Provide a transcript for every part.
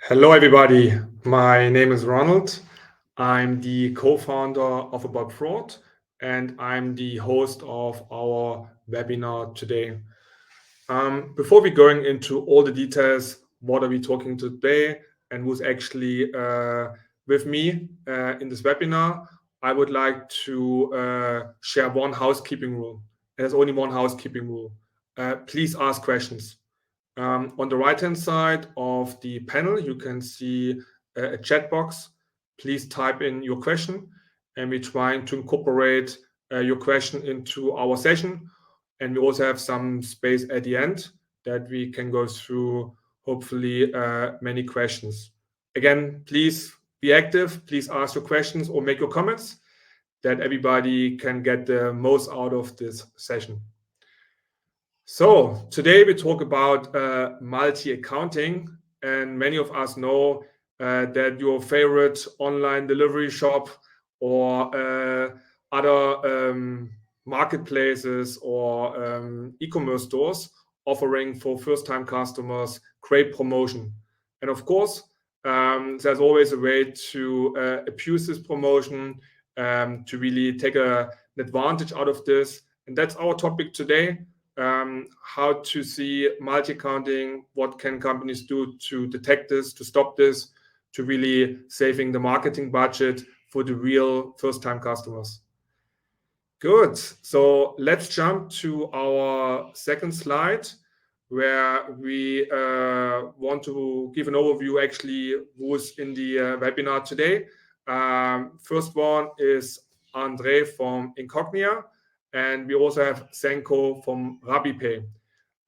Hello, everybody. My name is Ronald. I'm the co-founder of About Fraud, and I'm the host of our webinar today. Before we going into all the details, what are we talking today and who's actually with me in this webinar, I would like to share one housekeeping rule. There's only one housekeeping rule. Please ask questions. On the right-hand side of the panel, you can see a chat box. Please type in your question, and we're trying to incorporate your question into our session. And we also have some space at the end that we can go through, hopefully, many questions. Again, please be active. Please ask your questions or make your comments that everybody can get the most out of this session. So today we talk about multi-accounting, and many of us know that your favorite online delivery shop or other marketplaces or e-commerce stores offering for first-time customers great promotion. And of course, there's always a way to abuse this promotion, to really take an advantage out of this. And that's our topic today. How to see multi-accounting, what can companies do to detect this, to stop this, to really saving the marketing budget for the real first-time customers. Good. So let's jump to our second slide, where we want to give an overview actually who's in the webinar today. First one is André from Incognia. And we also have Zenco from RappiPay.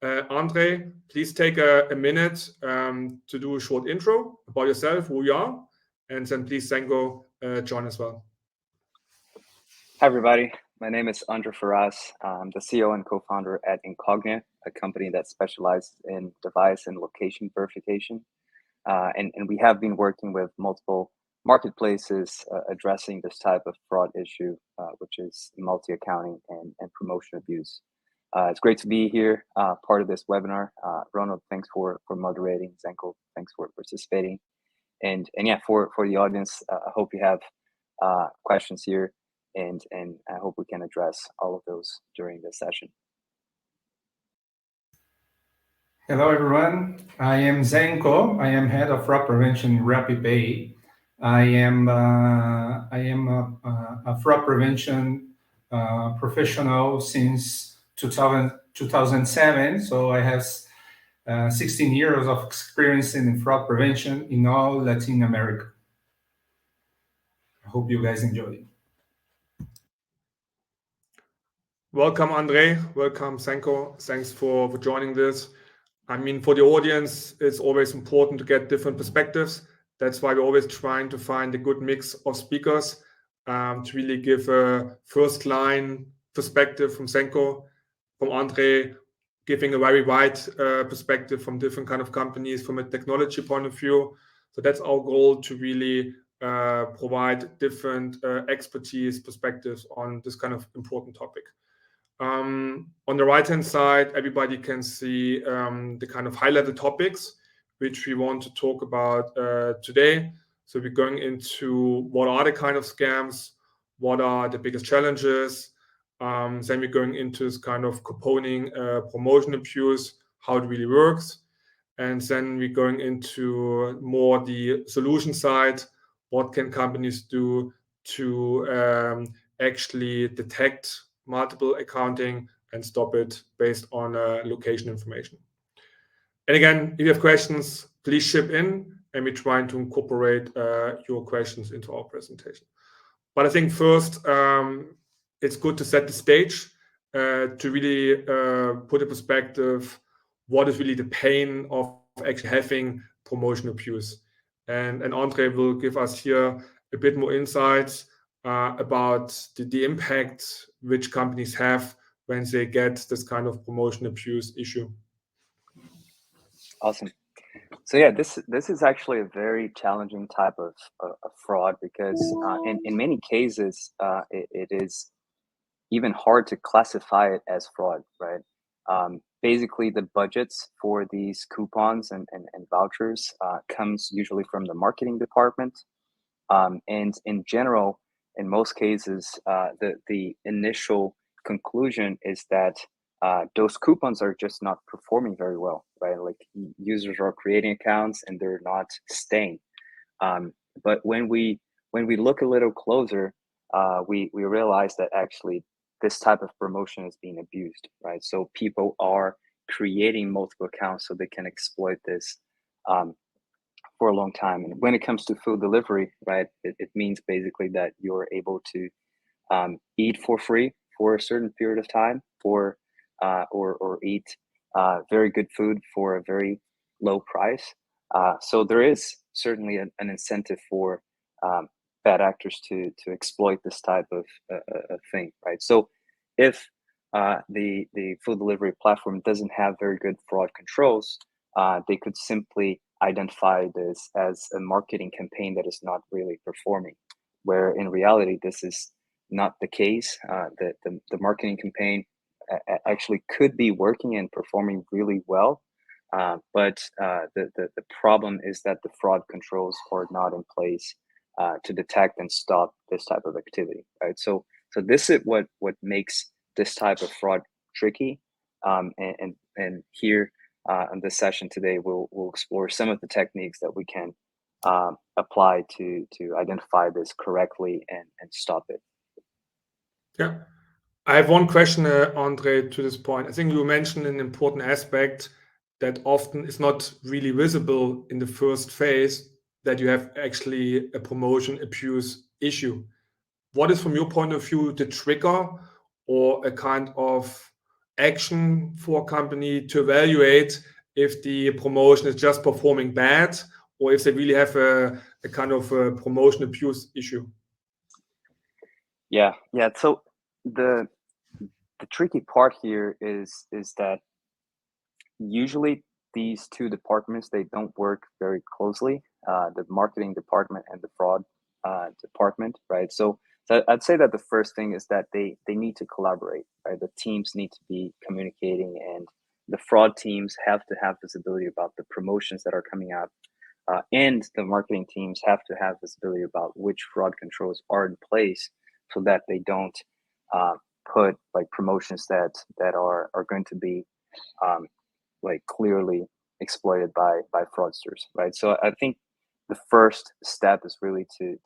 André, please take a minute to do a short intro about yourself, who you are, and then please Zenco join as well. Hi, everybody. My name is André Ferraz. I'm the CEO and co-founder at Incognia, a company that specializes in device and location verification. And we have been working with multiple marketplaces addressing this type of fraud issue, which is multi-accounting and promotion abuse. It's great to be here, part of this webinar. Ronald, thanks for moderating. Zenco, thanks for participating. And yeah, for the audience, I hope you have questions here, and I hope we can address all of those during this session. Hello, everyone. I am Zenco. I am head of fraud prevention in RappiPay. I am a fraud prevention professional since 2007. So I have 16 years of experience in fraud prevention in all Latin America. I hope you guys enjoy it. Welcome, André. Welcome, Zenco. Thanks for joining this. I mean, for the audience, it's always important to get different perspectives. That's why we're always trying to find a good mix of speakers to really give a first-line perspective from Zenco, from André, giving a very wide perspective from different kind of companies from a technology point of view. So that's our goal, to really provide different expertise perspectives on this kind of important topic. On the right-hand side, everybody can see the kind of high-level topics which we want to talk about today. So we're going into what are the kind of scams, what are the biggest challenges. Then we're going into this kind of couponing, promotion abuse, how it really works. And then we're going into more the solution side. What can companies do to actually detect multiple accounting and stop it based on location information. And again, if you have questions, please ship in, and we're trying to incorporate your questions into our presentation. But I think first, it's good to set the stage to really put a perspective, what is really the pain of actually having promotion abuse. And André will give us here a bit more insights about the impact which companies have when they get this kind of promotion abuse issue. Awesome. So yeah, this is actually a very challenging type of fraud, because in many cases it is even hard to classify it as fraud, right? basically the budgets for these coupons and vouchers comes usually from the marketing department. And in general, in most cases, the initial conclusion is that those coupons are just not performing very well, right? Like users are creating accounts and they're not staying. But when we look a little closer, we realize that actually this type of promotion is being abused, right? So people are creating multiple accounts so they can exploit this for a long time. And when it comes to food delivery, right, it means basically that you're able to eat for free for a certain period of time, or eat very good food for a very low price. So there is certainly an incentive for bad actors to exploit this type of thing, right? So if the food delivery platform doesn't have very good fraud controls, they could simply identify this as a marketing campaign that is not really performing, where in reality this is not the case. The marketing campaign actually could be working and performing really well, but the problem is that the fraud controls are not in place to detect and stop this type of activity, right? So this is what makes this type of fraud tricky, and here in this session today we'll explore some of the techniques that we can apply to identify this correctly and stop it. Yeah. I have one question, Andre, to this point. I think you mentioned an important aspect that often is not really visible in the first phase, that you have actually a promotion abuse issue. What is, from your point of view, the trigger or a kind of action for a company to evaluate if the promotion is just performing bad or if they really have a kind of a promotion abuse issue? Yeah. So the tricky part here is that usually these two departments, they don't work very closely, the marketing department and the fraud department, right? So I'd say that the first thing is that they need to collaborate, right? The teams need to be communicating, and the fraud teams have to have visibility about the promotions that are coming up, and the marketing teams have to have visibility about which fraud controls are in place, so that they don't put like promotions that are going to be like clearly exploited by fraudsters, right? So I think the first step is really to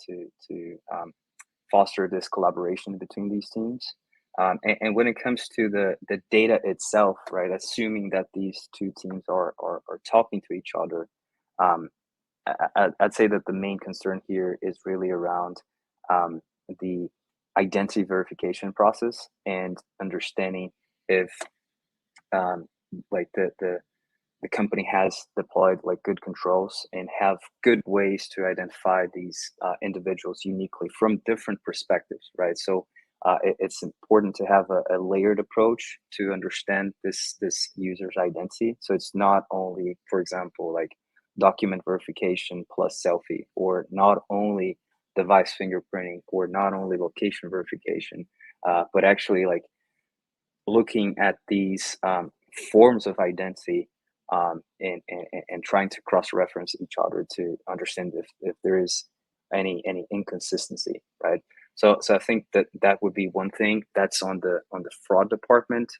foster this collaboration between these teams. And when it comes to the data itself, right, assuming that these two teams are talking to each other, I'd say that the main concern here is really around the identity verification process and understanding if like the company has deployed like good controls and have good ways to identify these individuals uniquely from different perspectives, right? So it's important to have a layered approach to understand this user's identity. So it's not only, for example, like document verification plus selfie, or not only device fingerprinting, or not only location verification, but actually like looking at these forms of identity and trying to cross-reference each other to understand if there is any inconsistency, right? So I think that would be one thing that's on the fraud department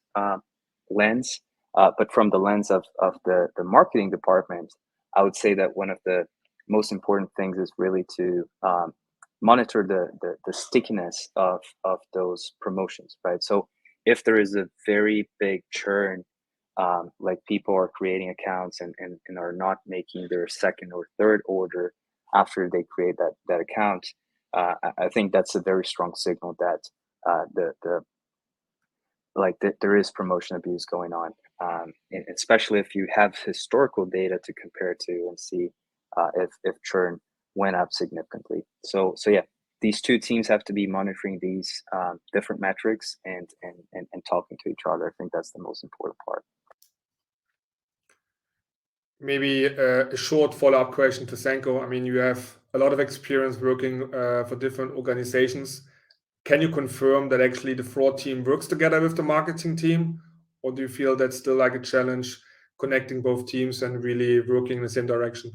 lens, but from the lens of the marketing department, I would say that one of the most important things is really to monitor the stickiness of those promotions, right? So if there is a very big churn, like people are creating accounts and are not making their second or third order after they create that account, I think that's a very strong signal that there is promotion abuse going on, and especially if you have historical data to compare to and see if churn went up significantly. So yeah, these two teams have to be monitoring these different metrics and talking to each other. I think that's the most important part. Maybe a short follow-up question to Zenco. I mean, you have a lot of experience working for different organizations. Can you confirm that actually the fraud team works together with the marketing team, or do you feel that's still like a challenge connecting both teams and really working in the same direction?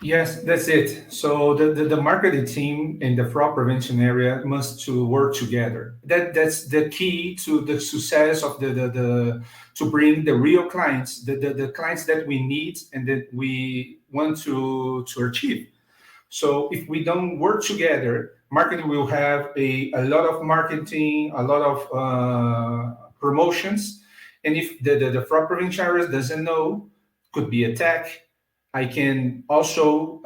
Yes, that's it. So the marketing team in the fraud prevention area must to work together. That's the key to the success of the to bring the real clients, the clients that we need and that we want to achieve. So if we don't work together, marketing will have a lot of marketing, a lot of promotions. And if the fraud prevention area doesn't know, could be attack. I can also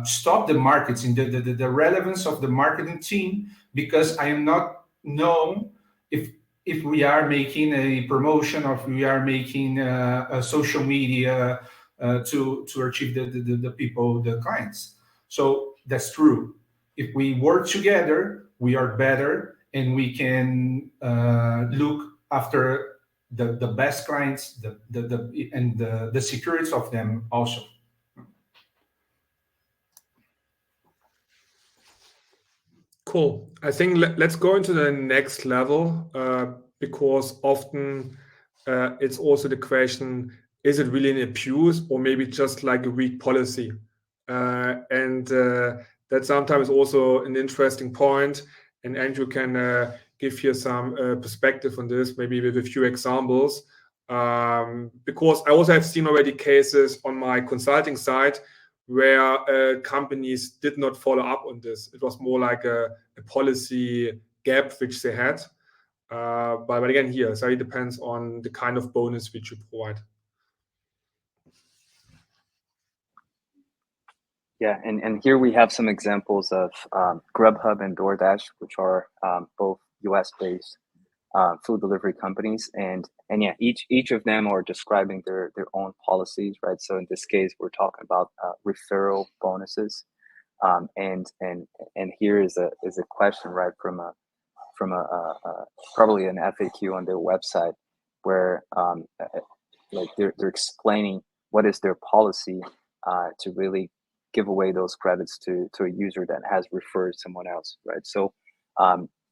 stop the marketing, the relevance of the marketing team, because I am not known if we are making a promotion or if we are making a social media to achieve the people, the clients. So that's true. If we work together, we are better and we can look after the best clients, the securities of them also. Cool. I think let's go into the next level because often it's also the question, is it really an abuse or maybe just like a weak policy? And that's sometimes also an interesting point. And Andrew can give here some perspective on this, maybe with a few examples. Because I also have seen already cases on my consulting side where companies did not follow up on this. It was more like a policy gap which they had. But again, here, so it depends on the kind of bonus which you provide. Yeah, and here we have some examples of Grubhub and DoorDash, which are both US-based food delivery companies, and yeah, each of them are describing their own policies, right? So in this case, we're talking about referral bonuses, and here is a question, right, from a probably an FAQ on their website, where like they're explaining what is their policy to really give away those credits to a user that has referred someone else, right? So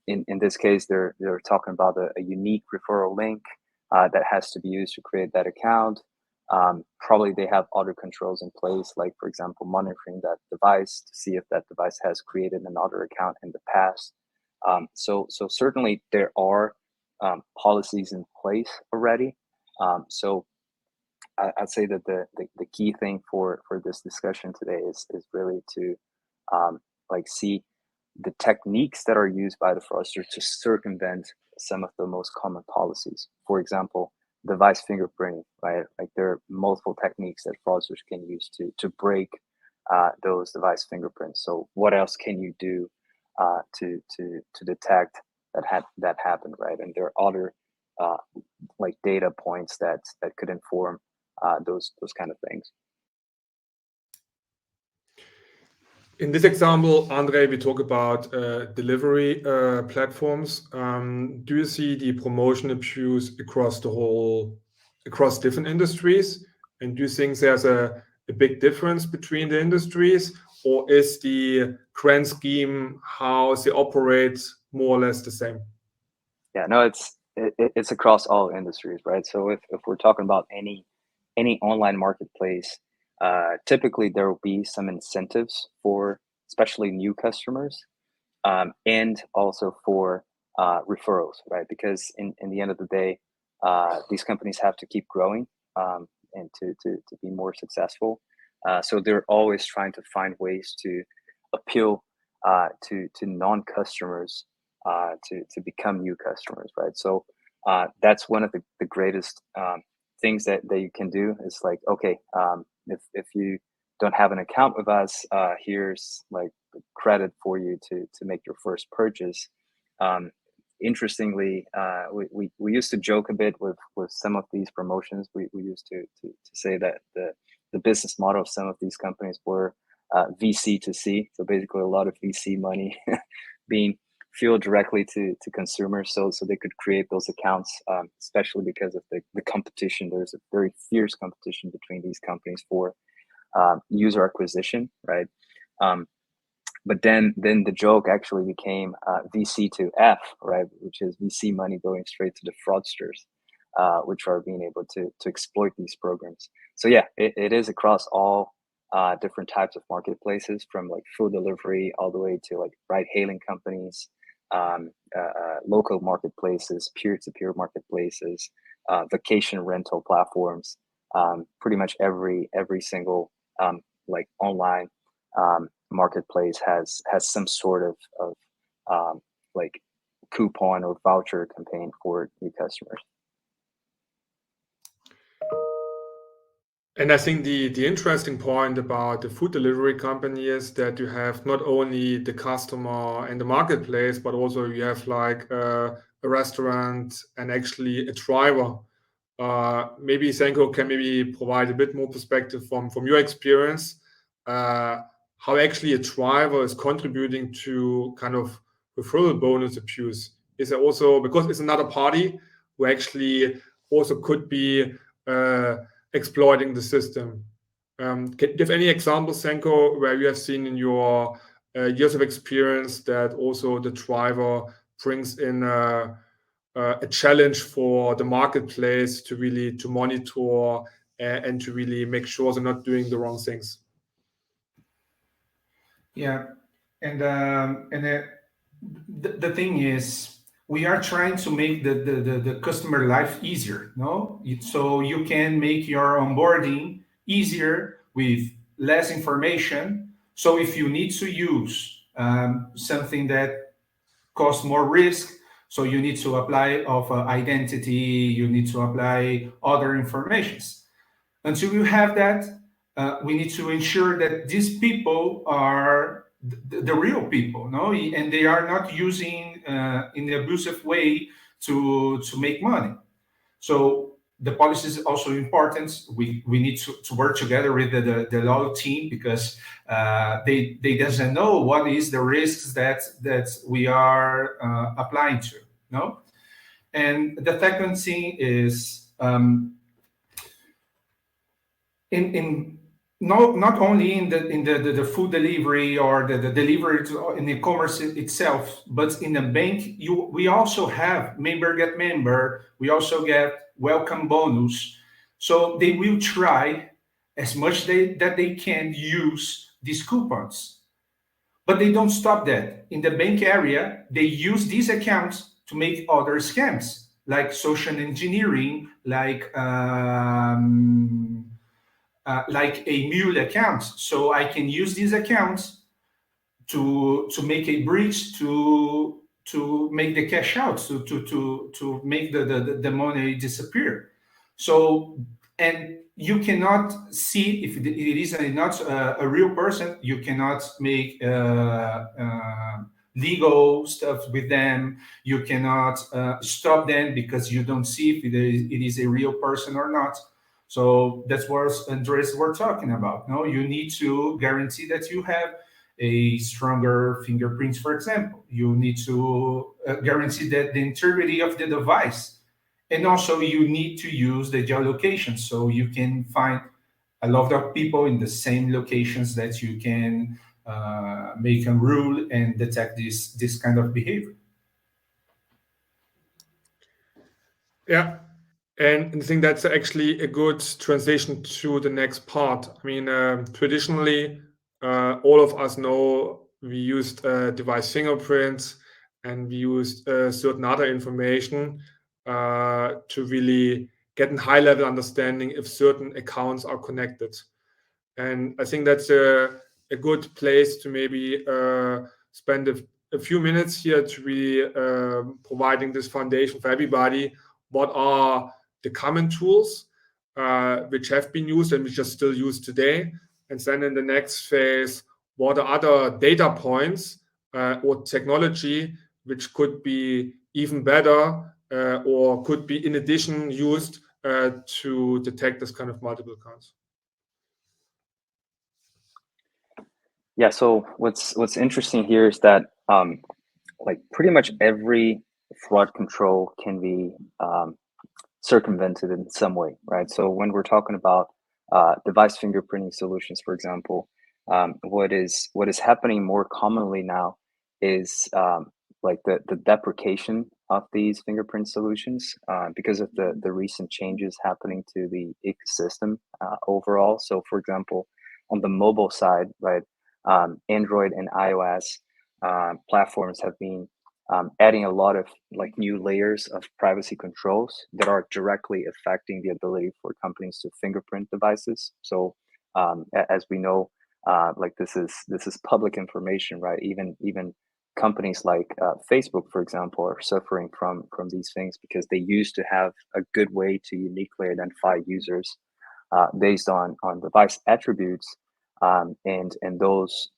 in this case, they're talking about a unique referral link that has to be used to create that account. Probably they have other controls in place, like for example, monitoring that device to see if that device has created another account in the past. So certainly there are policies in place already. So I'd say that the key thing for this discussion today is really to like see the techniques that are used by the fraudster to circumvent some of the most common policies. For example, device fingerprinting, right? Like there are multiple techniques that fraudsters can use to break those device fingerprints. So what else can you do to detect that happened, right? And there are other like data points that could inform those kind of things. In this example, André, we talk about delivery platforms. Do you see the promotion abuse across different industries? And do you think there's a big difference between the industries, or is the grand scheme how they operate more or less the same? Yeah, no, it's across all industries, right? So if we're talking about any online marketplace, typically there will be some incentives for especially new customers, and also for referrals, right? Because in the end of the day, these companies have to keep growing and to be more successful. So they're always trying to find ways to appeal to non-customers to become new customers, right? So that's one of the greatest things that you can do is like, okay, if you don't have an account with us, here's like credit for you to make your first purchase. Interestingly, we used to joke a bit with some of these promotions. We used to say that the business model of some of these companies were VC to C. So basically a lot of VC money being fueled directly to consumers, so they could create those accounts, especially because of the competition. There's a very fierce competition between these companies for user acquisition, right? But then the joke actually became VC to F, right? Which is VC money going straight to the fraudsters, which are being able to exploit these programs. So yeah, it is across all different types of marketplaces, from like food delivery all the way to like ride-hailing companies, local marketplaces, peer-to-peer marketplaces, vacation rental platforms. Pretty much every single like online marketplace has some sort of like coupon or voucher campaign for new customers. And I think the interesting point about the food delivery company is that you have not only the customer and the marketplace, but also you have like a restaurant and actually a driver. Maybe Zenco can maybe provide a bit more perspective from your experience, how actually a driver is contributing to kind of referral bonus abuse. Is it also because it's another party who actually also could be exploiting the system? Can you give any examples, Zenco, where you have seen in your years of experience that also the driver brings in a challenge for the marketplace to really to monitor and to really make sure they're not doing the wrong things? Yeah, and the thing is, we are trying to make the customer life easier, no? So you can make your onboarding easier with less information. So if you need to use something that costs more risk, so you need to apply of identity, you need to apply other informations. Until you have that, we need to ensure that these people are the real people, no, and they are not using in an abusive way to make money. So the policy is also important. We need to work together with the law team, because they doesn't know what is the risks that we are applying to, no. And the second thing is in not only in the food delivery or the delivery in the commerce itself, but in the bank, we also have member get member. We also get welcome bonus. So they will try as much that they can use these coupons, but they don't stop that. In the bank area, they use these accounts to make other scams, like social engineering, like a mule account. So I can use these accounts to make a breach, to make the cash out, to make the money disappear. So, and you cannot see if it is not a real person. You cannot make legal stuff with them. You cannot stop them because you don't see if it is a real person or not. So that's what Andres were talking about. No, you need to guarantee that you have a stronger fingerprints, for example. You need to guarantee that the integrity of the device. And also you need to use the geolocation, so you can find a lot of people in the same locations that you can make a rule and detect this kind of behavior. Yeah. And I think that's actually a good transition to the next part. I mean, traditionally, all of us know we used device fingerprints and we used certain other information to really get a high-level understanding if certain accounts are connected. And I think that's a good place to maybe spend a few minutes here to be providing this foundation for everybody. What are the common tools which have been used and which are still used today? And then in the next phase, what are other data points or technology which could be even better or could be in addition used to detect this kind of multiple accounts? Yeah, so what's interesting here is that like pretty much every fraud control can be circumvented in some way, right? So when we're talking about device fingerprinting solutions, for example, What is happening more commonly now is like the deprecation of these fingerprint solutions because of the recent changes happening to the ecosystem overall. So, for example, on the mobile side, right, Android and iOS platforms have been adding a lot of like new layers of privacy controls that are directly affecting the ability for companies to fingerprint devices. So, as we know, like this is public information, right? Even companies like Facebook, for example, are suffering from these things because they used to have a good way to uniquely identify users based on device attributes, and those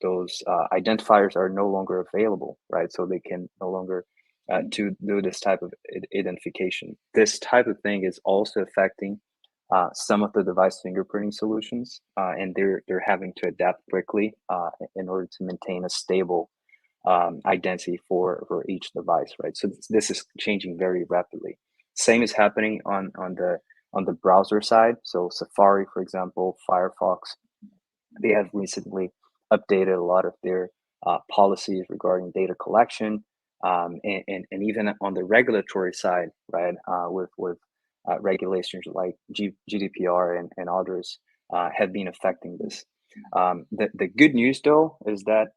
identifiers are no longer available, right? So they can no longer to do this type of identification. This type of thing is also affecting some of the device fingerprinting solutions, and they're having to adapt quickly in order to maintain a stable identity for each device, right? So this is changing very rapidly. Same is happening on the browser side. So Safari, for example, Firefox, they have recently updated a lot of their policies regarding data collection, and even on the regulatory side, right, with regulations like GDPR and others have been affecting this. The good news, though, is that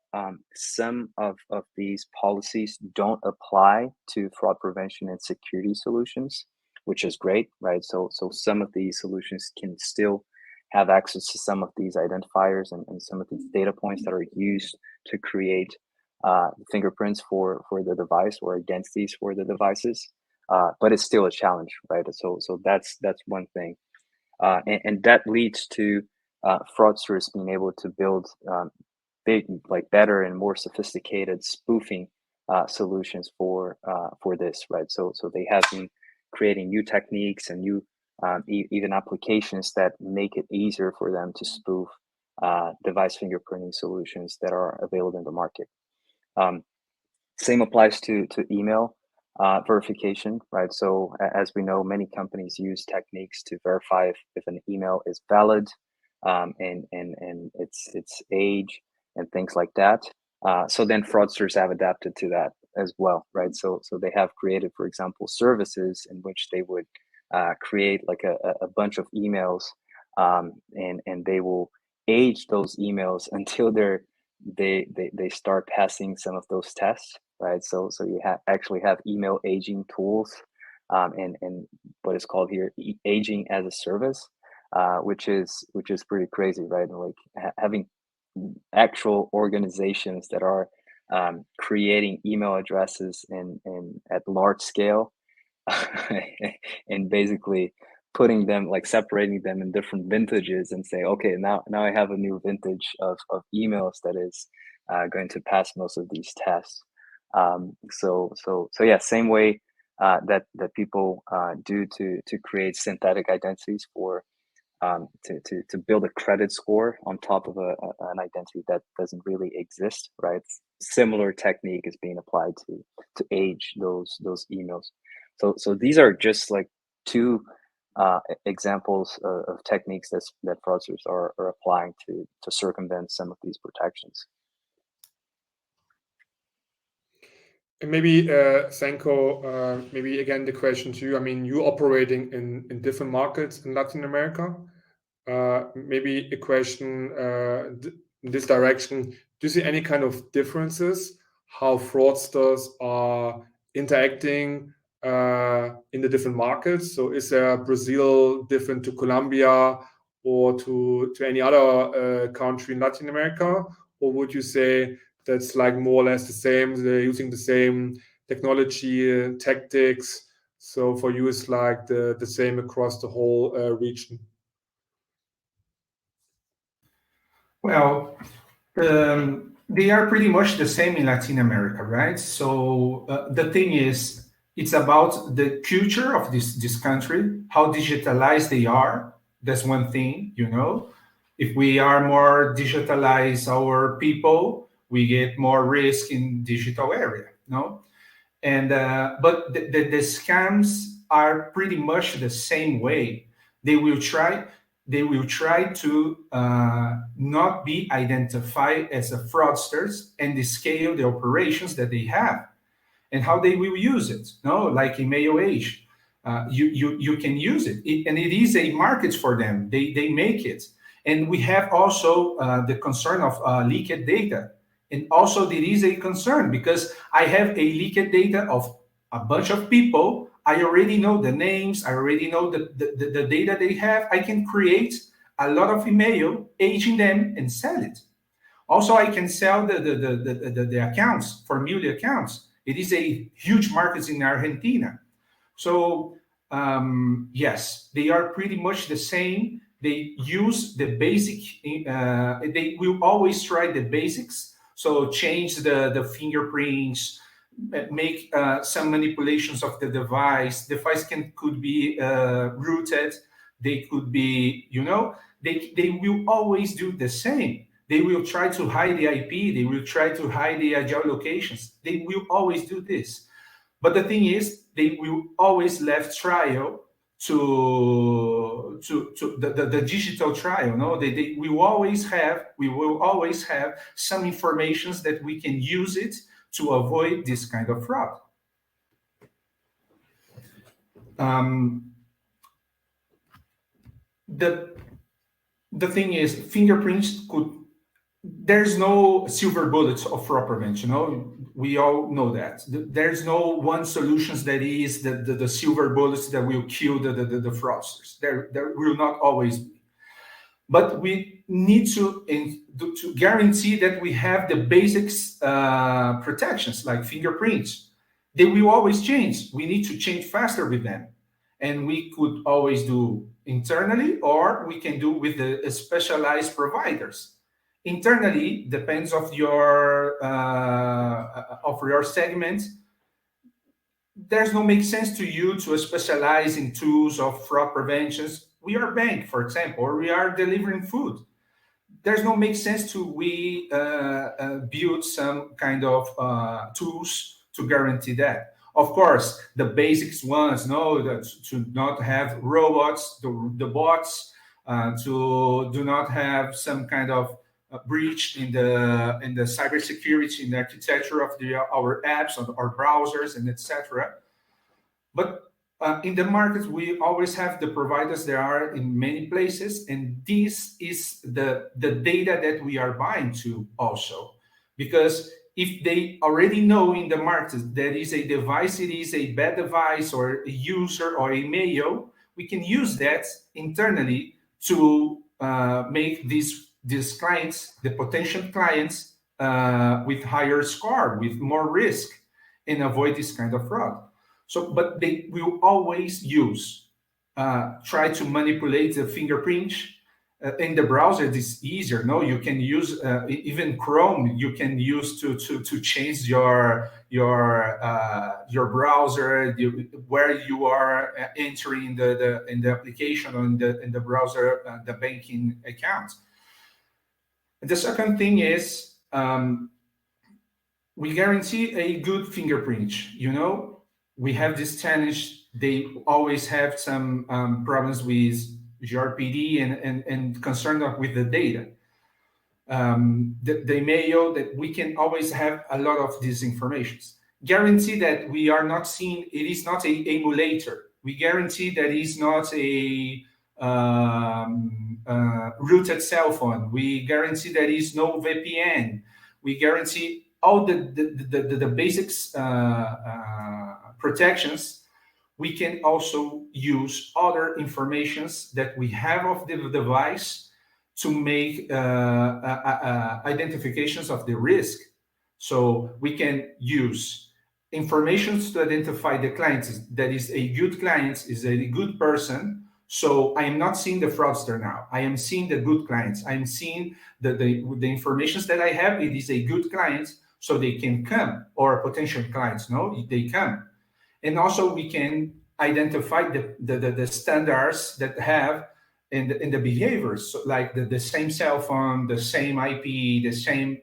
some of these policies don't apply to fraud prevention and security solutions, which is great, right? So some of these solutions can still have access to some of these identifiers and some of these data points that are used to create fingerprints for the device or identities for the devices. But it's still a challenge, right? So that's one thing, and that leads to fraudsters being able to build big, like better and more sophisticated spoofing solutions for this, right? So they have been creating new techniques and new even applications that make it easier for them to spoof device fingerprinting solutions that are available in the market. Same applies to email verification, right? So as we know, many companies use techniques to verify if an email is valid, and its age and things like that. So then fraudsters have adapted to that as well, right? So they have created, for example, services in which they would create like a bunch of emails, and they will age those emails until they start passing some of those tests, right? So you actually have email aging tools, and what is called here aging as a service, which is pretty crazy, right? And like having actual organizations that are creating email addresses in at large scale, and basically putting them, like separating them in different vintages and say, okay, now I have a new vintage of emails that is going to pass most of these tests. So yeah, same way that people do to create synthetic identities for to build a credit score on top of an identity that doesn't really exist, right? Similar technique is being applied to age those emails. So these are just like two examples of techniques that fraudsters are applying to circumvent some of these protections. And maybe, Zenco, maybe again the question to you. I mean, you're operating in different markets in Latin America. Maybe a question in this direction. Do you see any kind of differences how fraudsters are interacting in the different markets? So is there Brazil different to Colombia or to any other country in Latin America? Or would you say that's like more or less the same, they're using the same technology, tactics? So for you, it's like the same across the whole region? Well, they are pretty much the same in Latin America, right? So the thing is, it's about the culture of this country, how digitalized they are. That's one thing, you know. If we are more digitalized, our people, we get more risk in digital area, no? And but the scams are pretty much the same way. They will try. they will try to not be identified as a fraudsters and scale the operations that they have and how they will use it. No, like in Mayo Age, you can use it, and it is a market for them. They make it, and we have also the concern of leaked data, and also there is a concern because I have a leaked data of a bunch of people. I already know the names. I already know the data they have. I can create a lot of email, aging them, and sell it. Also, I can sell the accounts, familiar accounts. It is a huge market in Argentina. So, yes, they are pretty much the same. They use the basic, they will always try the basics. So change the fingerprints, make some manipulations of the device. Device could be rooted. They could be, they will always do the same. They will try to hide the IP. They will try to hide the geolocations. They will always do this. But the thing is, they will always left trial to the digital trial. No, we will always have some informations that we can use it to avoid this kind of fraud. The thing is, fingerprints there's no silver bullets of fraud prevention. No, we all know that. There's no one solution that is the silver bullets that will kill the fraudsters. There will not always be. But we need to guarantee that we have the basics protections like fingerprints. They will always change. We need to change faster with them. And we could always do internally, or we can do with the specialized providers. Internally, depends of your segment. There's no make sense to you to specialize in tools of fraud preventions. We are a bank, for example, or we are delivering food. There's no make sense to build some kind of tools to guarantee that. Of course, the basics ones, to not have robots, the bots, to do not have some kind of breach in the cybersecurity, in the architecture of our apps, of our browsers, and etc. But in the market, we always have the providers that are in many places, and this is the data that we are buying to also, because if they already know in the market there is a device, it is a bad device or a user or a mail, we can use that internally to make these clients, the potential clients, with higher score, with more risk, and avoid this kind of fraud. So, but they will always try to manipulate the fingerprint. In the browser, it's easier. No, you can use even Chrome. You can use to change your browser, where you are entering in the application or in the browser, the banking account. The second thing is we guarantee a good fingerprint. We have this challenge. They always have some problems with GRPD and concern with the data. The mail that we can always have a lot of these informations. Guarantee that we are not seeing, it is not a emulator. We guarantee that it is not a rooted cell phone. We guarantee there is no VPN. We guarantee all the basics protections. We can also use other informations that we have of the device to make identifications of the risk. So we can use information to identify the client that is a good client, is a good person. So I am not seeing the fraudster now. I am seeing the good clients. I am seeing the information that I have. It is a good client, so they can come, or potential clients. No, they come. And also we can identify the standards that have in the behaviors, so like the same cell phone, the same IP, the same.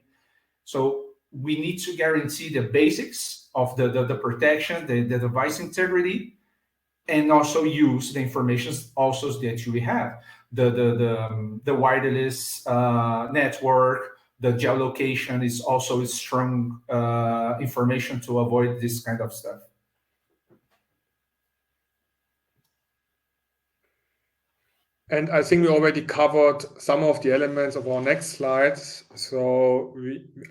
So we need to guarantee the basics of the protection, the device integrity, and also use the information also that we have. the wireless network, the geolocation is also strong information to avoid this kind of stuff. And I think we already covered some of the elements of our next slides. So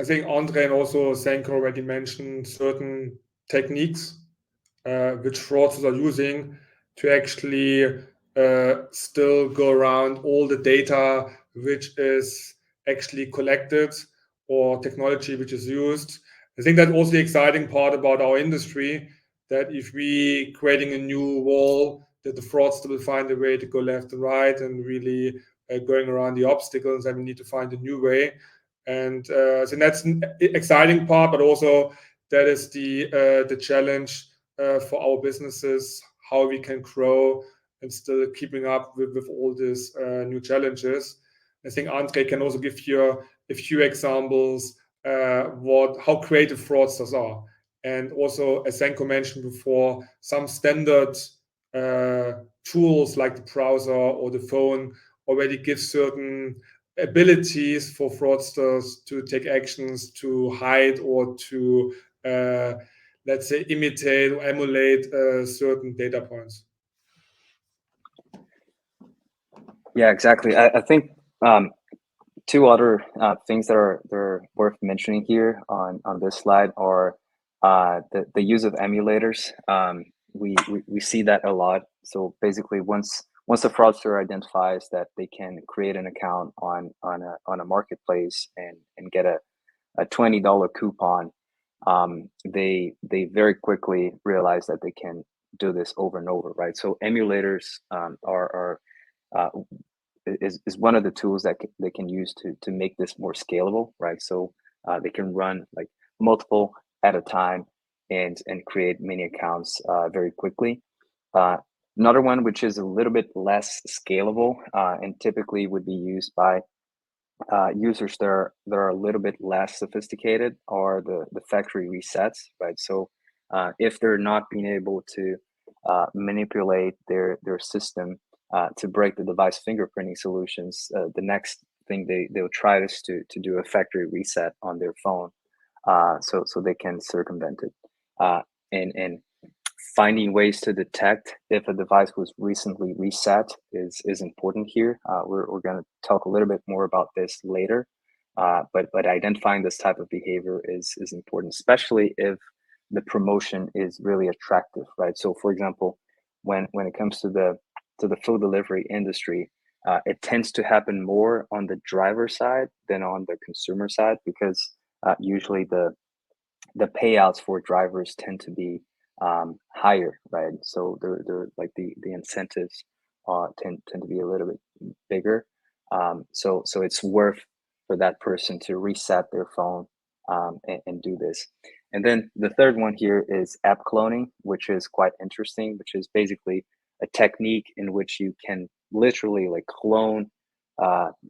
I think André and also Zenco already mentioned certain techniques which fraudsters are using to actually still go around all the data which is actually collected or technology which is used. I think that's also the exciting part about our industry, that if we creating a new wall, that the fraudster will find a way to go left and right and really going around the obstacles, and we need to find a new way. And I think that's an exciting part, but also that is the challenge for our businesses, how we can grow and still keeping up with all these new challenges. I think André can also give you a few examples how creative fraudsters are. And also, as Zenco mentioned before, some standard tools like the browser or the phone already give certain abilities for fraudsters to take actions to hide or to let's say imitate or emulate certain data points. Yeah, exactly. I think two other things that are worth mentioning here on this slide are the use of emulators. We see that a lot. So basically, once a fraudster identifies that they can create an account on a marketplace and get a $20 coupon, they very quickly realize that they can do this over and over, right? So emulators is one of the tools that they can use to make this more scalable, right? So they can run like multiple at a time and create many accounts very quickly. Another one, which is a little bit less scalable and typically would be used by users that are a little bit less sophisticated, are the factory resets, right? So if they're not being able to manipulate their system to break the device fingerprinting solutions, the next thing they'll try is to do a factory reset on their phone, so they can circumvent it. And finding ways to detect if a device was recently reset is important here. We're going to talk a little bit more about this later, but identifying this type of behavior is important, especially if the promotion is really attractive, right? So, for example, when it comes to the food delivery industry, it tends to happen more on the driver side than on the consumer side, because usually the payouts for drivers tend to be higher, right? So they're like the incentives tend to be a little bit bigger. So it's worth for that person to reset their phone and do this. And then the third one here is app cloning, which is quite interesting, which is basically a technique in which you can literally like clone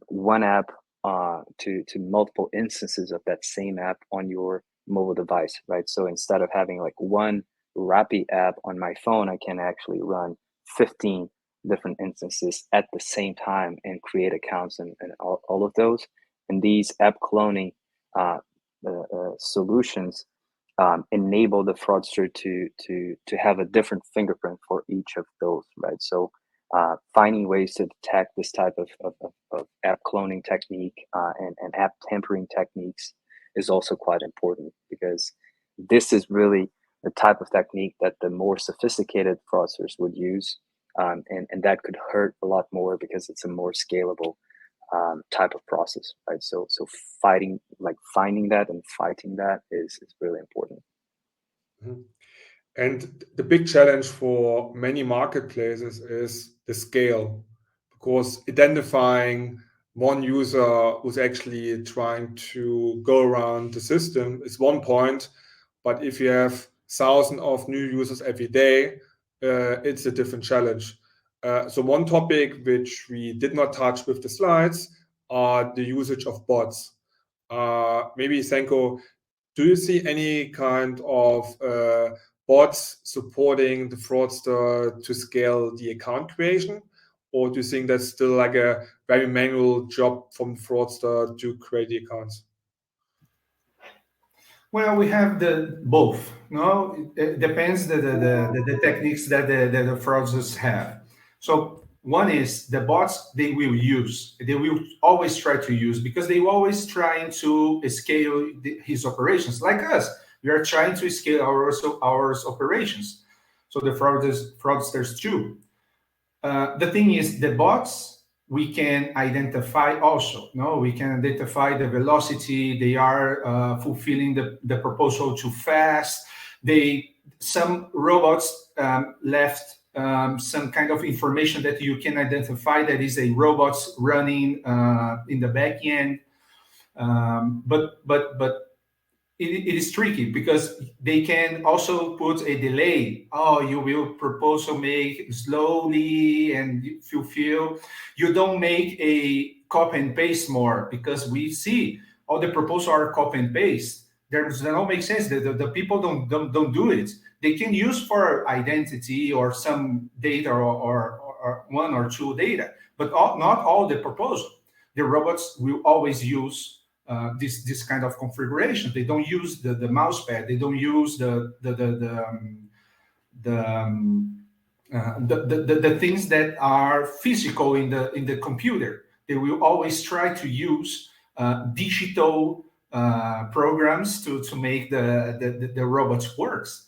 one app to multiple instances of that same app on your mobile device, right? So instead of having like one Rappi app on my phone, I can actually run 15 different instances at the same time and create accounts and all of those. And these app cloning solutions enable the fraudster to have a different fingerprint for each of those, right? So finding ways to detect this type of app cloning technique and app tampering techniques is also quite important, because this is really the type of technique that the more sophisticated fraudsters would use, and that could hurt a lot more because it's a more scalable type of process, right? So finding that and fighting that is really important. Mm-hmm. And the big challenge for many marketplaces is the scale, because identifying one user who's actually trying to go around the system is one point, but if you have thousands of new users every day, it's a different challenge. So one topic which we did not touch with the slides are the usage of bots. Maybe Zenco, do you see any kind of bots supporting the fraudster to scale the account creation, or do you think that's still like a very manual job from fraudster to create the accounts? Well, we have the both. No, it depends the techniques that the fraudsters have. So one is the bots they will use. They will always try to use because they always trying to scale his operations. Like us, we are trying to scale our operations. So the fraudsters too. The thing is, the bots we can identify also. No, we can identify the velocity. They are fulfilling the proposal too fast. Some robots left some kind of information that you can identify that is a robot running in the back end. But it is tricky because they can also put a delay. Oh, you will proposal make slowly and fulfill. You don't make a copy and paste more because we see all the proposals are copy and paste. They don't make sense. The people don't do it. They can use for identity or some data or one or two data, but not all the proposal. The robots will always use this kind of configuration. They don't use the mouse pad. They don't use the things that are physical in the computer. They will always try to use digital programs to make the robots works.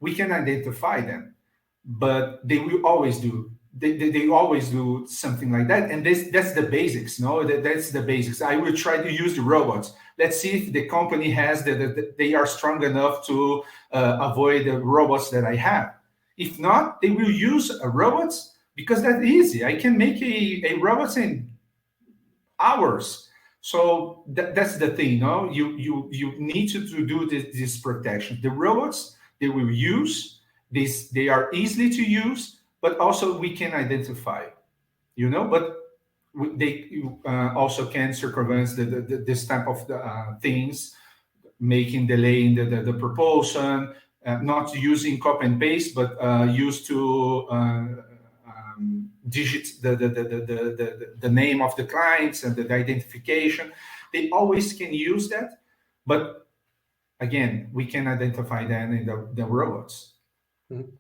We can identify them, but they will always do. They always do something like that, and that's the basics. No, that's the basics. I will try to use the robots. Let's see if the company has they are strong enough to avoid the robots that I have. If not, they will use robots because that's easy. I can make a robot in hours. So that's the thing. No, you need to do this protection. The robots they will use this. They are easily to use. But also we can identify, but they also can circumvent this type of things, making delay in the proposal, not using copy and paste, but used to digit the name of the clients and the identification. They always can use that, but again, we can identify them in the robots. Mm-hmm.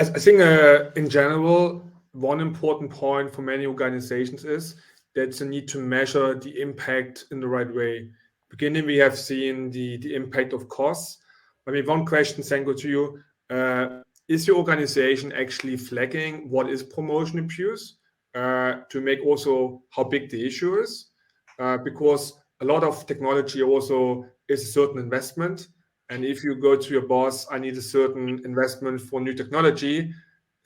I think in general, one important point for many organizations is that they need to measure the impact in the right way. Beginning, we have seen the impact of costs. I mean, one question, Zenco, to you. Is your organization actually flagging what is promotion abuse to make also how big the issue is? Because a lot of technology also is a certain investment. And if you go to your boss, I need a certain investment for new technology,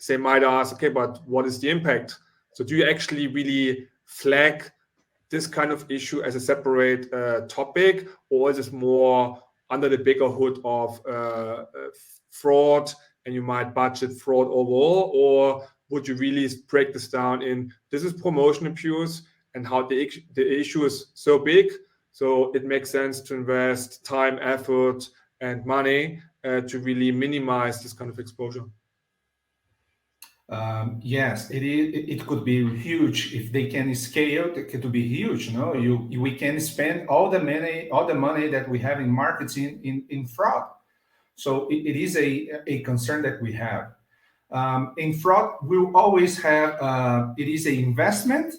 they might ask, okay, but what is the impact? So do you actually really flag this kind of issue as a separate topic, or is it more under the bigger hood of fraud, and you might budget fraud overall? Or would you really break this down in, this is promotion abuse and how the issue is so big, so it makes sense to invest time, effort, and money to really minimize this kind of exposure? Yes, it is. It could be huge if they can scale. It could be huge. No, we can spend all the money that we have in marketing in fraud. So it is a concern that we have. In fraud, we'll always have it is an investment,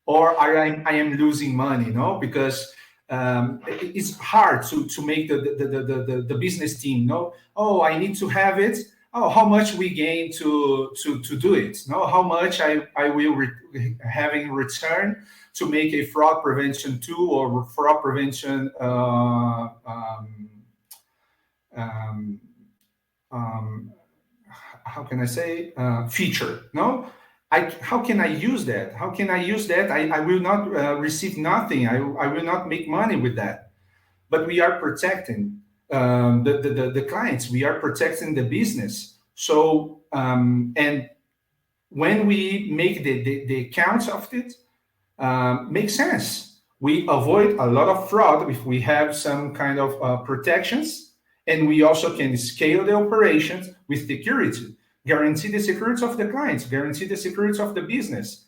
or I am losing money. No, because it's hard to make the business team know. Oh, I need to have it. Oh, how much we gain to do it? No, how much I will have in return to make a fraud prevention tool or fraud prevention how can I say feature? No, how can I use that? How can I use that? I will not receive nothing. I will not make money with that. But we are protecting the clients. We are protecting the business. So and when we make the accounts of it, makes sense. We avoid a lot of fraud if we have some kind of protections, and we also can scale the operations with security. guarantee the security of the clients, guarantee the security of the business.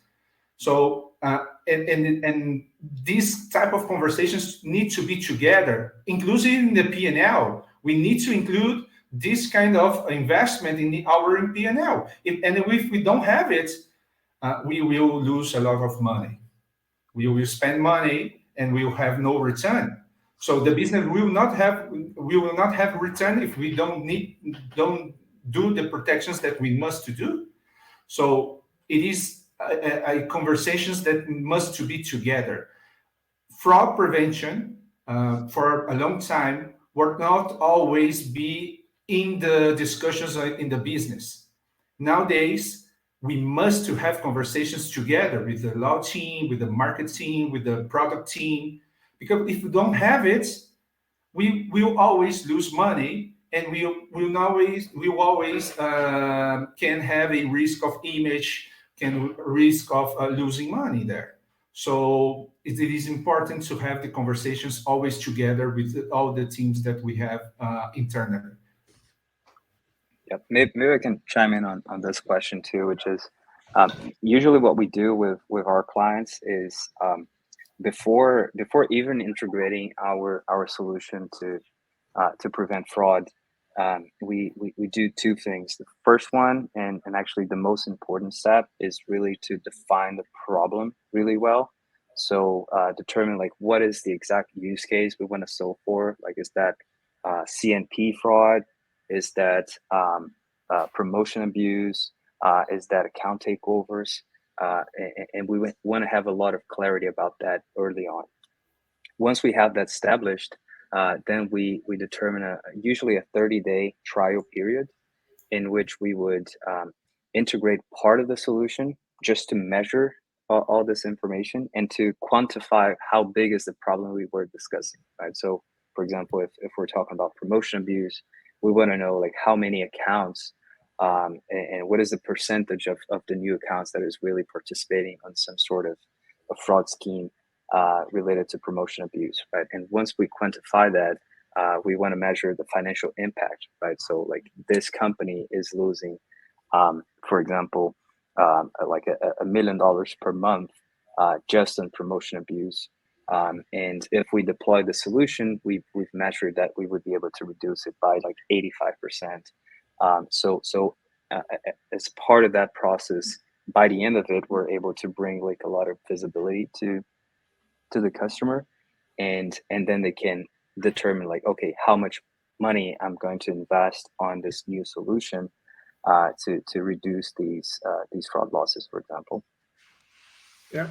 So and these type of conversations need to be together, including in the P&L. We need to include this kind of investment in our P&L. If we don't have it, we will lose a lot of money. We will spend money and we will have no return. So the business will not have return if we don't do the protections that we must to do. So it is a conversations that must to be together. Fraud prevention for a long time will not always be in the discussions in the business. Nowadays, we must to have conversations together with the law team, with the market team, with the product team, because if we don't have it, we will always lose money, and we will always can have a risk of image, can risk of losing money there. So it is important to have the conversations always together with all the teams that we have internally. Yep. Maybe I can chime in on this question too, which is usually what we do with our clients is before even integrating our solution to prevent fraud, we do two things. The first one, and actually the most important step, is really to define the problem really well. So determine like what is the exact use case we want to solve for. Like, is that CNP fraud? Is that promotion abuse? Is that account takeovers? And we want to have a lot of clarity about that early on. Once we have that established, then we determine usually a 30-day trial period in which we would integrate part of the solution just to measure all this information and to quantify how big is the problem we were discussing, right? So, for example, if we're talking about promotion abuse, we want to know like how many accounts and what is the percentage of the new accounts that is really participating on some sort of a fraud scheme related to promotion abuse, right? And once we quantify that, we want to measure the financial impact, right? So like this company is losing, for example, like $1 million per month just on promotion abuse. And if we deploy the solution, we've measured that we would be able to reduce it by like 85%. So as part of that process, by the end of it, we're able to bring like a lot of visibility to the customer, and then they can determine like, okay, how much money I'm going to invest on this new solution to reduce these fraud losses, for example. Yeah.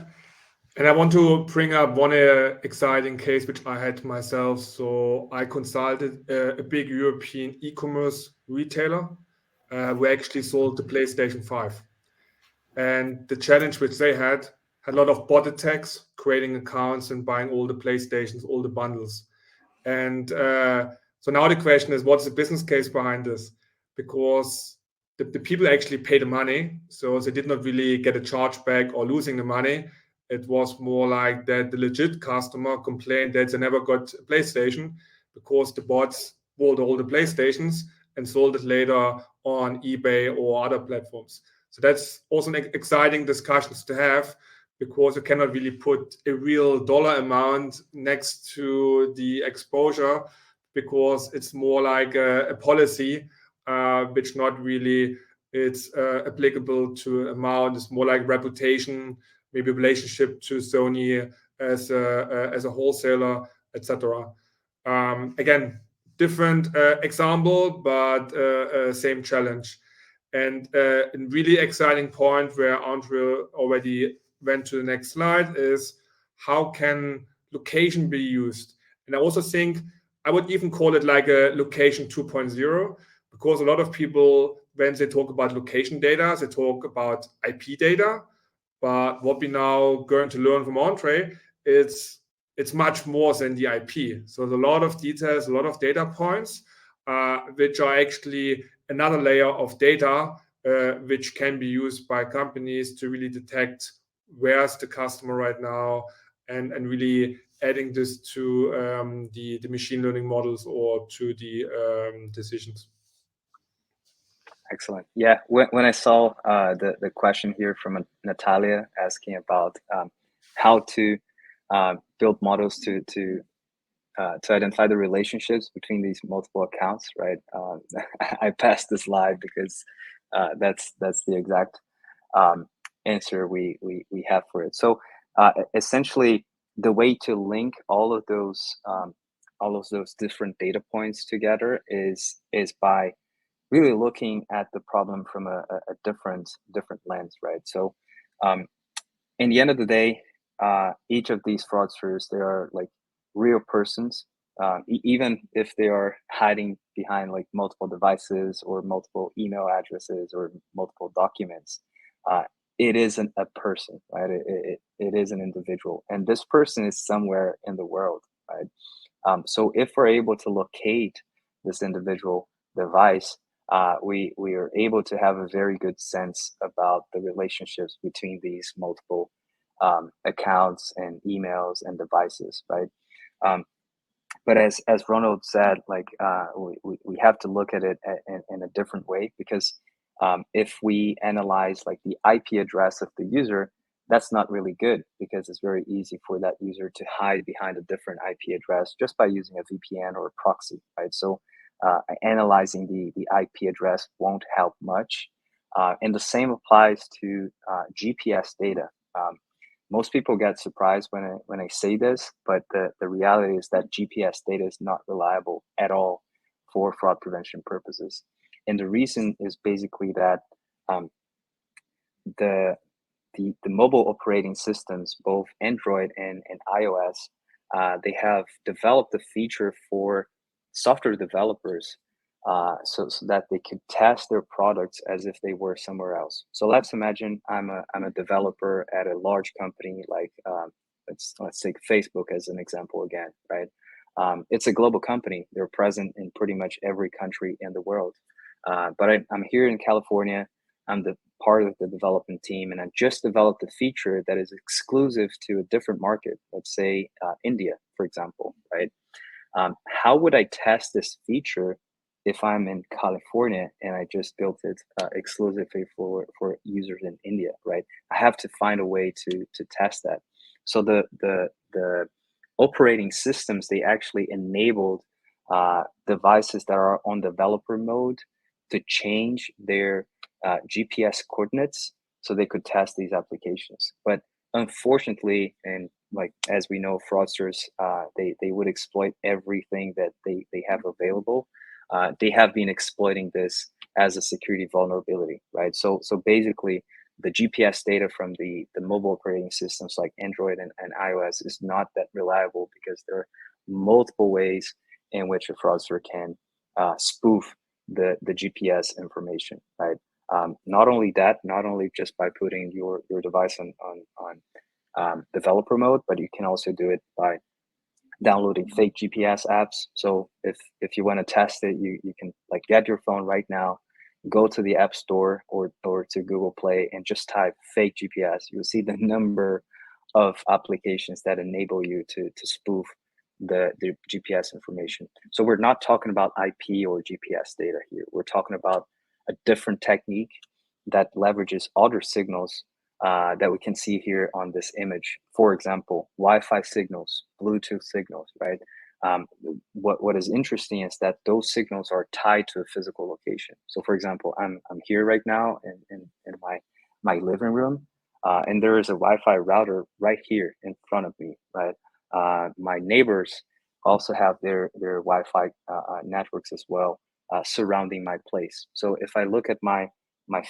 And I want to bring up one exciting case which I had myself. So I consulted a big European e-commerce retailer who actually sold the PlayStation 5. And the challenge which they had a lot of bot attacks, creating accounts and buying all the PlayStations, all the bundles. And so now the question is, what's the business case behind this? Because the people actually pay the money. So they did not really get a chargeback or losing the money. It was more like that the legit customer complained that they never got a PlayStation because the bots bought all the PlayStations and sold it later on eBay or other platforms. So that's also an exciting discussions to have, because you cannot really put a real dollar amount next to the exposure, because it's more like a policy which not really it's applicable to amount. It's more like reputation, maybe relationship to Sony as a wholesaler, etc. Again, different example, but same challenge. And a really exciting point where André already went to the next slide is how can location be used? And I also think I would even call it like a location 2.0, because a lot of people, when they talk about location data, they talk about IP data. But what we now going to learn from André, it's much more than the IP. So there's a lot of details, a lot of data points, which are actually another layer of data which can be used by companies to really detect where's the customer right now, and really adding this to the machine learning models or to the decisions. Excellent. Yeah, when I saw the question here from Natalia asking about how to build models to identify the relationships between these multiple accounts, right? I passed this slide because that's the exact answer we have for it. So essentially, the way to link all of those different data points together is by really looking at the problem from a different lens, right? So in the end of the day, each of these fraudsters, they are like real persons, even if they are hiding behind like multiple devices or multiple email addresses or multiple documents. It isn't a person, right? It is an individual, and this person is somewhere in the world, right? So if we're able to locate this individual device, we are able to have a very good sense about the relationships between these multiple accounts and emails and devices, right? But as Ronald said, like we have to look at it in a different way, because if we analyze like the IP address of the user, that's not really good, because it's very easy for that user to hide behind a different IP address just by using a VPN or a proxy, right? So analyzing the IP address won't help much. And the same applies to GPS data. Most people get surprised when I say this, but the reality is that GPS data is not reliable at all for fraud prevention purposes. And the reason is basically that the mobile operating systems, both Android and iOS, they have developed a feature for software developers, so that they could test their products as if they were somewhere else. So let's imagine I'm a developer at a large company like let's take Facebook as an example again, right? It's a global company. They're present in pretty much every country in the world. But I'm here in California. I'm the part of the development team, and I just developed a feature that is exclusive to a different market. Let's say India, for example, right? How would I test this feature if I'm in California and I just built it exclusively for users in India, right? I have to find a way to test that. So the operating systems, they actually enabled devices that are on developer mode to change their GPS coordinates so they could test these applications. But unfortunately, and like as we know, fraudsters they would exploit everything that they have available. They have been exploiting this as a security vulnerability, right? So basically, the GPS data from the mobile operating systems like Android and iOS is not that reliable, because there are multiple ways in which a fraudster can spoof the GPS information, right? Not only that, not only just by putting your device on developer mode, but you can also do it by downloading fake GPS apps. So if you want to test it, you can like get your phone right now, go to the App Store or to Google Play and just type fake GPS. You'll see the number of applications that enable you to spoof the GPS information. So we're not talking about IP or GPS data here. We're talking about a different technique that leverages other signals that we can see here on this image. For example, Wi-Fi signals, Bluetooth signals, right? What is interesting is that those signals are tied to a physical location. So for example, I'm here right now in my living room, and there is a Wi-Fi router right here in front of me, right? My neighbors also have their Wi-Fi networks as well surrounding my place. So if I look at my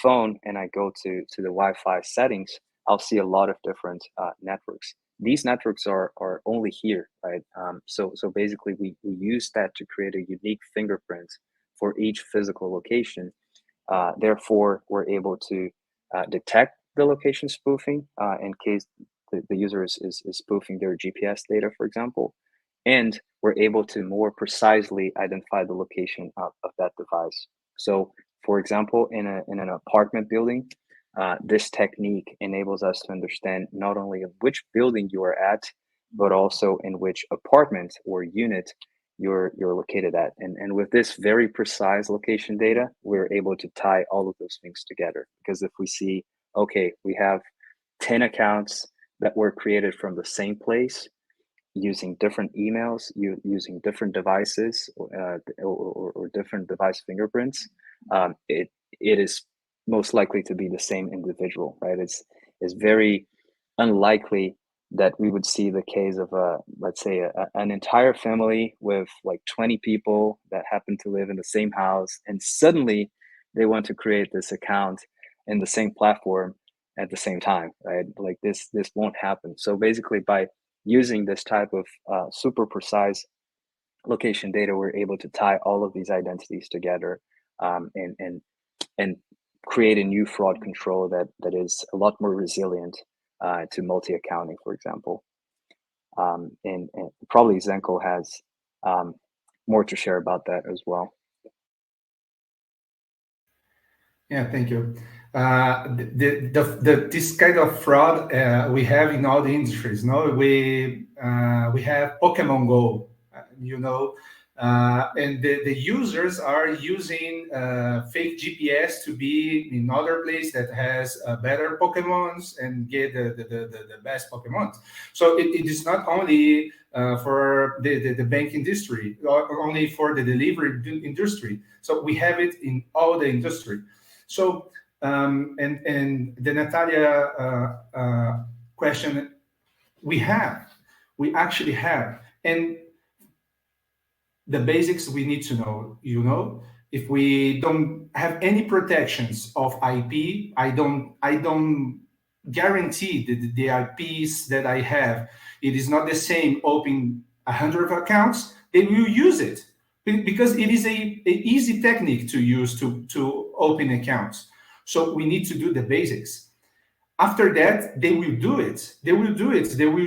phone and I go to the Wi-Fi settings, I'll see a lot of different networks. These networks are only here, right? So basically, we use that to create a unique fingerprint for each physical location. Therefore, we're able to detect the location spoofing in case the user is spoofing their GPS data, for example, and we're able to more precisely identify the location of that device. So, for example, in an apartment building, this technique enables us to understand not only of which building you are at, but also in which apartment or unit you're located at. And with this very precise location data, we're able to tie all of those things together. Because if we see, okay, we have 10 accounts that were created from the same place, using different emails, using different devices, or different device fingerprints, it is most likely to be the same individual, right? It's very unlikely that we would see the case of let's say an entire family with like 20 people that happen to live in the same house, and suddenly they want to create this account in the same platform at the same time, right? Like this won't happen. So basically, by using this type of super precise location data, we're able to tie all of these identities together, and create a new fraud control that is a lot more resilient to multi-accounting, for example. And probably Zenco has more to share about that as well. Yeah, thank you. This kind of fraud we have in all the industries. No, we have Pokemon Go, and the users are using fake GPS to be in other place that has better Pokemons and get the best Pokemons. So it is not only for the bank industry, or only for the delivery industry. So we have it in all the industry. So and the Natalia question, we actually have, and the basics we need to know. If we don't have any protections of IP, I don't guarantee that the IPs that I have, it is not the same open 100 accounts, they will use it, because it is a easy technique to use to open accounts. So we need to do the basics. After that, they will do it. They will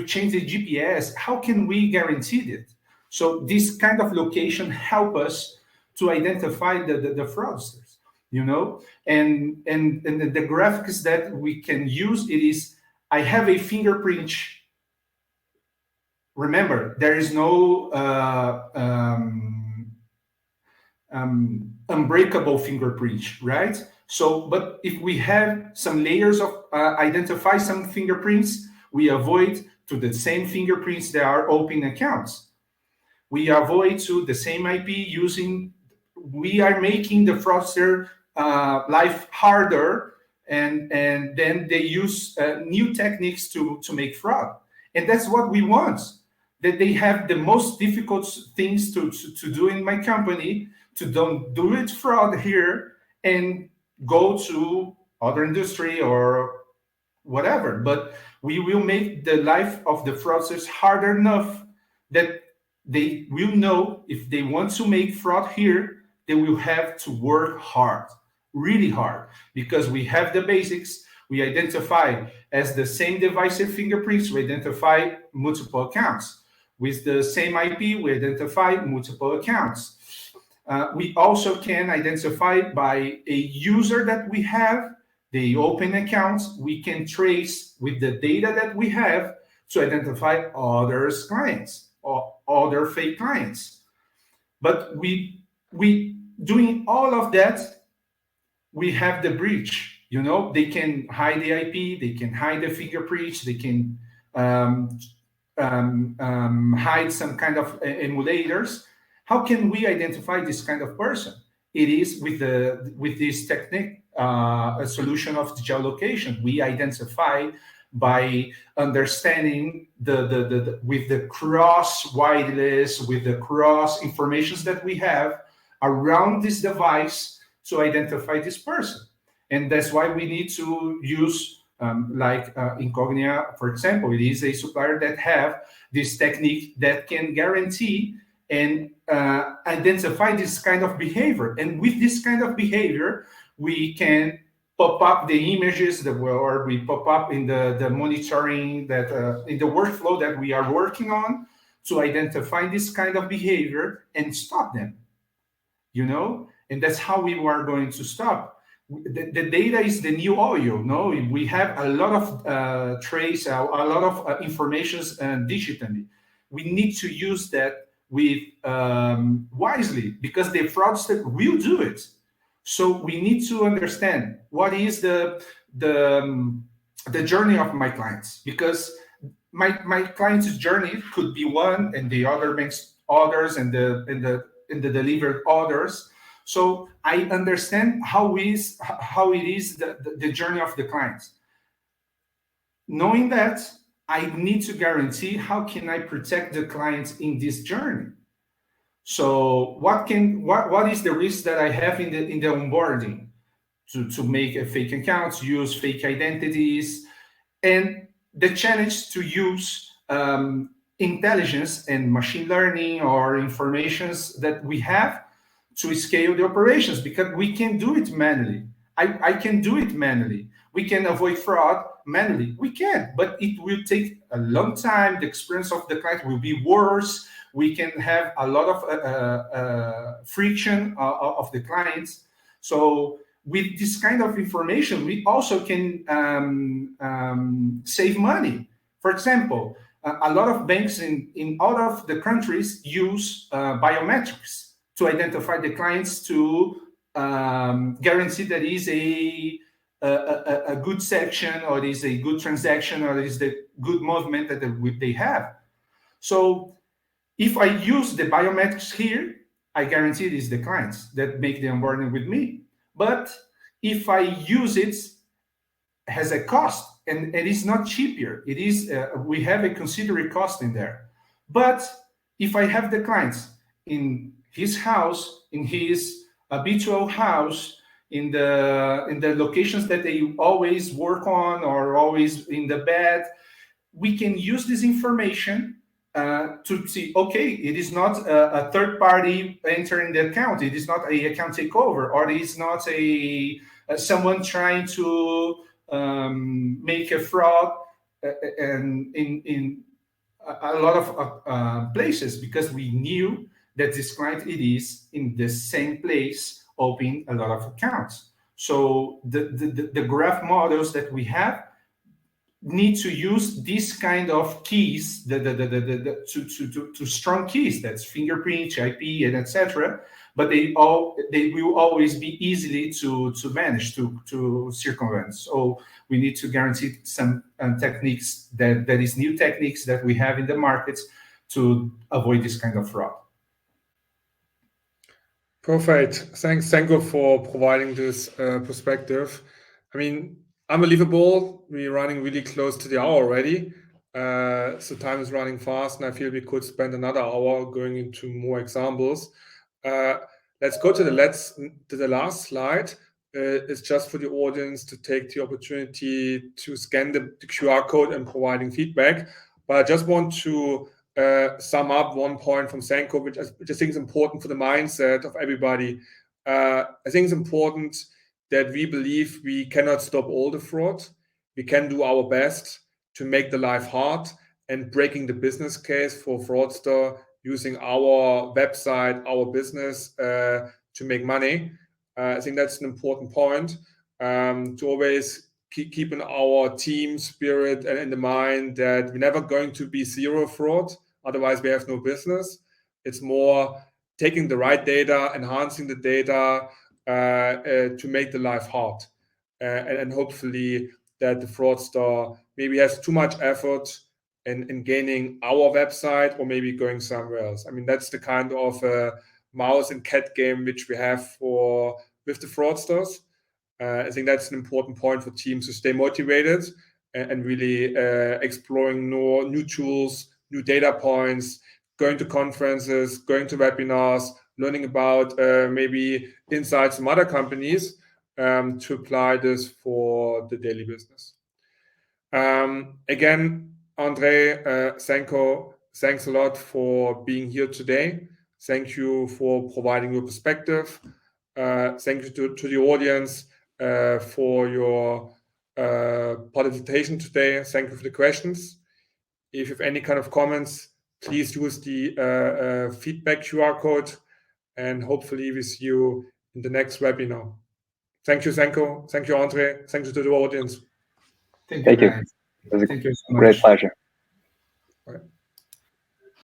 change the GPS. How can we guarantee it? So this kind of location help us to identify the fraudsters, and the graphics that we can use, it is, I have a fingerprint. Remember, there is no unbreakable fingerprint, right? So, but if we have some layers of identify some fingerprints, we avoid to the same fingerprints that are open accounts. We avoid to the same IP using, we are making the fraudster life harder, and then they use new techniques to make fraud. And that's what we want, that they have the most difficult things to do in my company, to don't do it fraud here and go to other industry or whatever. But we will make the life of the fraudsters harder enough that they will know if they want to make fraud here, they will have to work hard, really hard, because we have the basics. We identify as the same device fingerprints, we identify multiple accounts. With the same IP, we identify multiple accounts. We also can identify by a user that we have, the open accounts, we can trace with the data that we have to identify others clients or other fake clients. But we doing all of that, we have the breach. They can hide the IP, they can hide the fingerprints, they can hide some kind of emulators. How can we identify this kind of person? It is with this technique, a solution of geolocation. We identify by understanding with the cross wireless, with the cross informations that we have around this device to identify this person. And that's why we need to use like Incognia, for example. It is a supplier that have this technique that can guarantee and identify this kind of behavior. And with this kind of behavior, we can pop up the images or we pop up in the monitoring that in the workflow that we are working on to identify this kind of behavior and stop them. And that's how we are going to stop. The data is the new oil. No, we have a lot of trace, a lot of information digitally. We need to use that with wisely, because the fraudster will do it. So we need to understand what is the journey of my clients, because my client's journey could be one, and the other makes others, and the delivered others. So I understand how it is the journey of the clients. Knowing that, I need to guarantee how can I protect the clients in this journey. So what is the risk that I have in the onboarding to make a fake accounts, use fake identities, and the challenge to use intelligence and machine learning or informations that we have to scale the operations, because we can do it manually. I can do it manually. We can avoid fraud manually. We can, but it will take a long time. The experience of the client will be worse. We can have a lot of friction of the clients. So with this kind of information, we also can save money. For example, a lot of banks in all of the countries use biometrics to identify the clients, to guarantee that is a good section, or is a good transaction, or is the good movement that they have. So if I use the biometrics here, I guarantee it is the clients that make the onboarding with me. But if I use it, has a cost, and it is not cheaper. It is we have a considerable cost in there. But if I have the clients in his house, in his habitual house, in the locations that they always work on, or always in the bed, we can use this information to see, okay, it is not a third party entering the account. It is not a account takeover, or it is not someone trying to make a fraud and in a lot of places, because we knew that this client, it is in the same place opening a lot of accounts. So the graph models that we have need to use this kind of keys, to strong keys, that's fingerprint, IP, and etc. But they will always be easily to manage, to circumvent. So we need to guarantee some techniques that is new techniques that we have in the markets to avoid this kind of fraud. Perfect. Thanks, Zenco, for providing this perspective. I mean, unbelievable. We're running really close to the hour already. So time is running fast, and I feel we could spend another hour going into more examples. Let's go to the last slide. It's just for the audience to take the opportunity to scan the QR code and providing feedback. But I just want to sum up one point from Zenco, which I think is important for the mindset of everybody. I think it's important that we believe we cannot stop all the fraud. We can do our best to make the life hard and breaking the business case for fraudster using our website, our business to make money. I think that's an important point, to always keep in our team spirit and in the mind that we're never going to be zero fraud. Otherwise, we have no business. It's more taking the right data, enhancing the data to make the life hard. And hopefully that the fraudster maybe has too much effort in gaining our website, or maybe going somewhere else. I mean, that's the kind of mouse and cat game which we have with the fraudsters. I think that's an important point for teams to stay motivated and really exploring new tools, new data points, going to conferences, going to webinars, learning about maybe insights from other companies to apply this for the daily business. Again, André, Zenco, thanks a lot for being here today. Thank you for providing your perspective. Thank you to the audience for your participation today. Thank you for the questions. If you have any kind of comments, please use the feedback QR code, and hopefully we see you in the next webinar. Thank you, Zenco. Thank you, André. Thank you to the audience. Thank you. It was Thank you so much. Great pleasure.